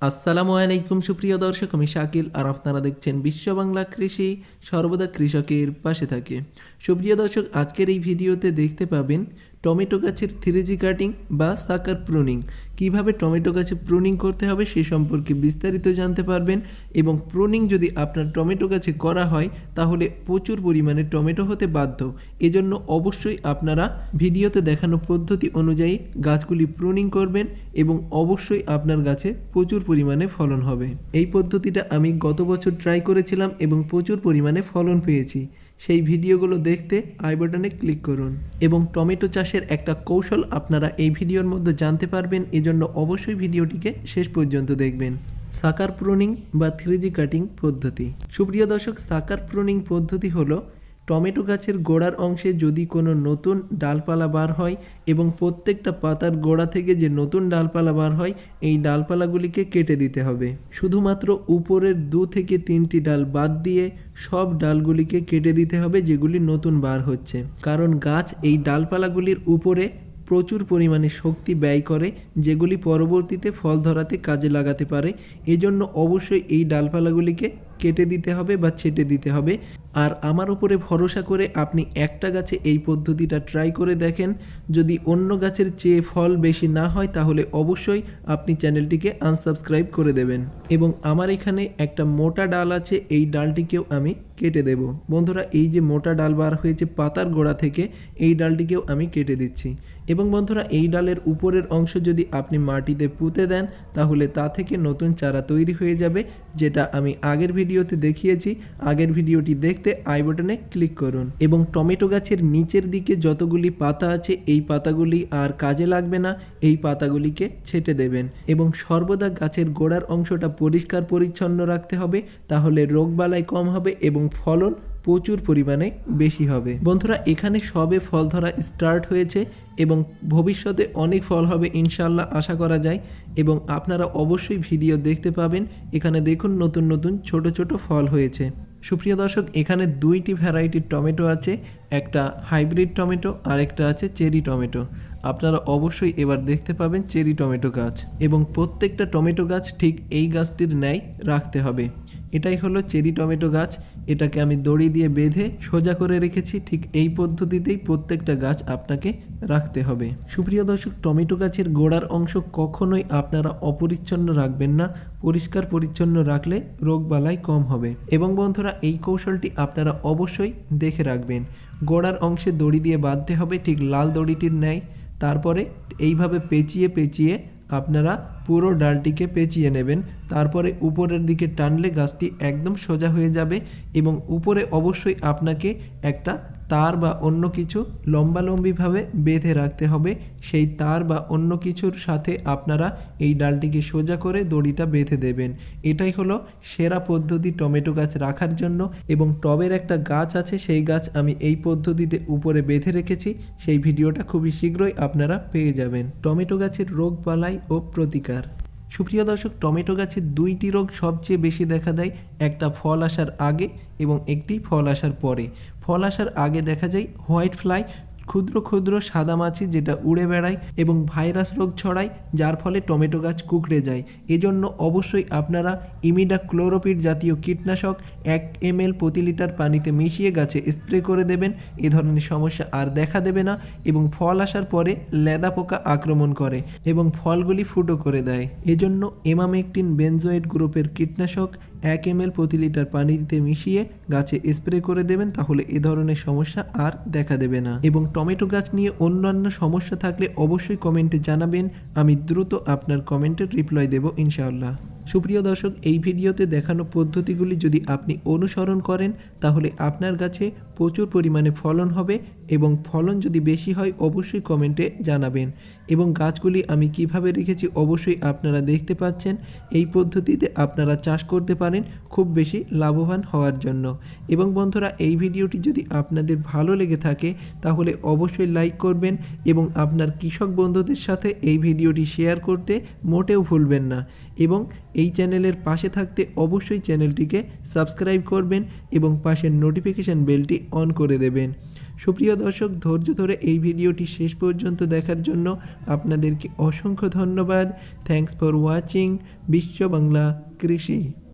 আসসালামু আলাইকুম সুপ্রিয় দর্শক, আমি শাকিল আর আপনারা দেখছেন বিশ্ব বাংলা কৃষি, সর্বদা কৃষকের পাশে থাকে। সুপ্রিয় দর্শক, আজকের এই ভিডিওতে দেখতে পাবেন টমেটো গাছের 3G কাটিং বা সাকার প্রুনিং, কিভাবে টমেটো গাছে প্রুনিং করতে হবে সে সম্পর্কে বিস্তারিত জানতে পারবেন। এবং প্রুনিং যদি আপনার টমেটো গাছে করা হয় তাহলে প্রচুর পরিমাণে টমেটো হতে বাধ্য। এজন্য অবশ্যই আপনারা ভিডিওতে দেখানো পদ্ধতি অনুযায়ী গাছগুলি প্রুনিং করবেন এবং অবশ্যই আপনার গাছে প্রচুর পরিমাণে ফলন হবে। এই পদ্ধতিটা আমি গত বছর ট্রাই করেছিলাম এবং প্রচুর পরিমাণে ফলন পেয়েছি। সেই ভিডিওগুলো দেখতে আই বাটনে ক্লিক করুন। এবং টমেটো চাষের একটা কৌশল আপনারা এই ভিডিওর মধ্যে জানতে পারবেন, এজন্য অবশ্যই ভিডিওটিকে শেষ পর্যন্ত দেখবেন। সাকার প্রুনিং বা 3G কাটিং পদ্ধতি। সুপ্রিয় দর্শক, সাকার প্রুনিং পদ্ধতি হলো টমেটো গাছের গোড়ার অংশে যদি কোনো নতুন ডালপালা বার হয় এবং প্রত্যেকটা পাতার গোড়া থেকে যে নতুন ডালপালা বার হয় এই ডালপালাগুলিকে কেটে দিতে হবে। শুধুমাত্র উপরের 2 থেকে 3টি ডাল বাদ দিয়ে সব ডালগুলিকে কেটে দিতে হবে যেগুলি নতুন বার হচ্ছে, কারণ গাছ এই ডালপালাগুলির উপরে প্রচুর পরিমাণে শক্তি ব্যয় করে যেগুলি পরবর্তীতে ফল ধরাতে কাজে লাগাতে পারে। এজন্য অবশ্যই এই ডালপালাগুলিকে কেটে দিতে হবে বা ছেটে দিতে হবে। আর আমার উপরে ভরসা করে আপনি একটা গাছে এই পদ্ধতিটা ট্রাই করে দেখেন। যদি অন্য গাছের চেয়ে ফল বেশি না হয় তাহলে অবশ্যই আপনি চ্যানেলটিকে আনসাবস্ক্রাইব করে দেবেন। এবং আমার এখানে একটা মোটা ডাল আছে, এই ডালটিকেও আমি কেটে দেব। বন্ধুরা, এই যে মোটা ডাল বার হয়েছে পাতার গোড়া থেকে, এই ডালটিকেও আমি কেটে দিচ্ছি। এবং বন্ধুরা, এই ডালের উপরের অংশ যদি আপনি মাটিতে পুঁতে দেন তাহলে তা থেকে নতুন চারা তৈরি হয়ে যাবে, যেটা আমি আগের ভিডিওতে দেখিয়েছি। আগের ভিডিওটি দেখতে আই বাটনে ক্লিক করুন। এবং টমেটো গাছের নিচের দিকে যতগুলি পাতা আছে এই পাতাগুলি আর কাজে লাগবে না, এই পাতাগুলিকে ছেটে দেবেন। এবং সর্বদা গাছের গোড়ার অংশটা পরিষ্কার পরিচ্ছন্ন রাখতে হবে, তাহলে রোগবালাই কম হবে এবং ফলন প্রচুর পরিমাণে বেশি হবে। বন্ধুরা, এখানে সবে ফল ধরা স্টার্ট হয়েছে এবং ভবিষ্যতে অনেক ফল হবে ইনশাল্লাহ আশা করা যায়। এবং আপনারা অবশ্যই ভিডিও দেখতে পাবেন। এখানে দেখুন নতুন নতুন ছোট ছোট ফল হয়েছে। সুপ্রিয় দর্শক, এখানে 2টি ভ্যারাইটির টমেটো আছে, একটা হাইব্রিড টমেটো আর একটা আছে চেরি টমেটো। আপনারা অবশ্যই এবার দেখতে পাবেন চেরি টমেটো গাছ। এবং প্রত্যেকটা টমেটো গাছ ঠিক এই গাছটির ন্যায় রাখতে হবে। এটাই হলো চেরি টমেটো গাছ। এটাকে আমি দড়ি দিয়ে বেঁধে সোজা করে রেখেছি। ঠিক এই পদ্ধতিতেই প্রত্যেকটা গাছ আপনাকে রাখতে হবে। সুপ্রিয় দর্শক, টমেটো গাছের গোড়ার অংশ কখনোই আপনারা অপরিচ্ছন্ন রাখবেন না। পরিষ্কার পরিচ্ছন্ন রাখলে রোগবালাই কম হবে। এবং বন্ধুরা, এই কৌশলটি আপনারা অবশ্যই দেখে রাখবেন। গোড়ার অংশে দড়ি দিয়ে বাঁধতে হবে ঠিক লাল দড়িটির ন্যায়। তারপরে এইভাবে পেঁচিয়ে পেঁচিয়ে আপনারা পুরো ডালটিকে পেঁচিয়ে নেবেন। তারপরে উপরের দিকে টানলে গাছটি একদম সোজা হয়ে যাবে। এবং উপরে অবশ্যই আপনাকে একটা তার বা অন্য কিছু লম্বালম্বিভাবে বেঁধে রাখতে হবে। সেই তার বা অন্য কিছুর সাথে আপনারা এই ডালটিকে সোজা করে দড়িটা বেঁধে দেবেন। এটাই হলো সেরা পদ্ধতি টমেটো গাছ রাখার জন্য। এবং টবের একটা গাছ আছে, সেই গাছ আমি এই পদ্ধতিতে উপরে বেঁধে রেখেছি। সেই ভিডিওটা খুবই শীঘ্রই আপনারা পেয়ে যাবেন। টমেটো গাছের রোগবালাই ও প্রতিকার। সুপ্রিয় দর্শক, টমেটো গাছে 2টি রোগ সবচেয়ে বেশি দেখা দেয়, একটা ফল আসার আগে এবং একটি ফল আসার পরে। ফল আসার আগে দেখা যায় হোয়াইট ফ্লাই, ক্ষুদ্র ক্ষুদ্র সাদা মাছি যেটা উড়ে বেড়ায় এবং ভাইরাস রোগ ছড়ায়, যার ফলে টমেটো গাছ কুঁকড়ে যায়। এজন্য অবশ্যই আপনারা ইমিডাক্লোরোপিড জাতীয় কীটনাশক 1 ml প্রতি লিটার পানিতে মিশিয়ে গাছে স্প্রে করে দেবেন। এ ধরনের সমস্যা আর দেখা দেবে না। এবং ফল আসার পরে লেদা পোকা আক্রমণ করে এবং ফলগুলি ফুটো করে দেয়। এজন্য এমামেকটিন বেনজোয়েট গ্রুপের কীটনাশক 1 ml প্রতি লিটার পানিতে মিশিয়ে গাছে স্প্রে করে দেবেন, তাহলে এ ধরনের সমস্যা আর দেখা দেবে না। এবং টমেটো গাছ নিয়ে অন্যান্য সমস্যা থাকলে অবশ্যই কমেন্টে জানাবেন, আমি দ্রুত আপনার কমেন্টের রিপ্লাই দেব ইনশাআল্লাহ। সুপ্রিয় দর্শক, এই ভিডিওতে দেখানো পদ্ধতিগুলি যদি আপনি অনুসরণ করেন তাহলে আপনার গাছে প্রচুর পরিমাণে ফলন হবে। এবং ফলন যদি বেশি হয় অবশ্যই কমেন্টে জানাবেন। এবং গাছগুলি আমি কিভাবে রেখেছি অবশ্যই আপনারা দেখতে পাচ্ছেন। এই পদ্ধতিতে আপনারা চাষ করতে পারেন খুব বেশি লাভবান হওয়ার জন্য। এবং বন্ধুরা, এই ভিডিওটি যদি আপনাদের ভালো লেগে থাকে তাহলে অবশ্যই লাইক করবেন এবং আপনার কৃষক বন্ধুদের সাথে এই ভিডিওটি শেয়ার করতে মোটেও ভুলবেন না। এবং এই চ্যানেলের পাশে থাকতে অবশ্যই চ্যানেলটিকে সাবস্ক্রাইব করবেন এবং পাশের নোটিফিকেশান বেলটি অন করে দেবেন। সুপ্রিয় দর্শক, ধৈর্য ধরে এই ভিডিওটি শেষ পর্যন্ত দেখার জন্য আপনাদেরকে অসংখ্য ধন্যবাদ। থ্যাঙ্কস ফর ওয়াচিং বিশ্ব বাংলা কৃষি।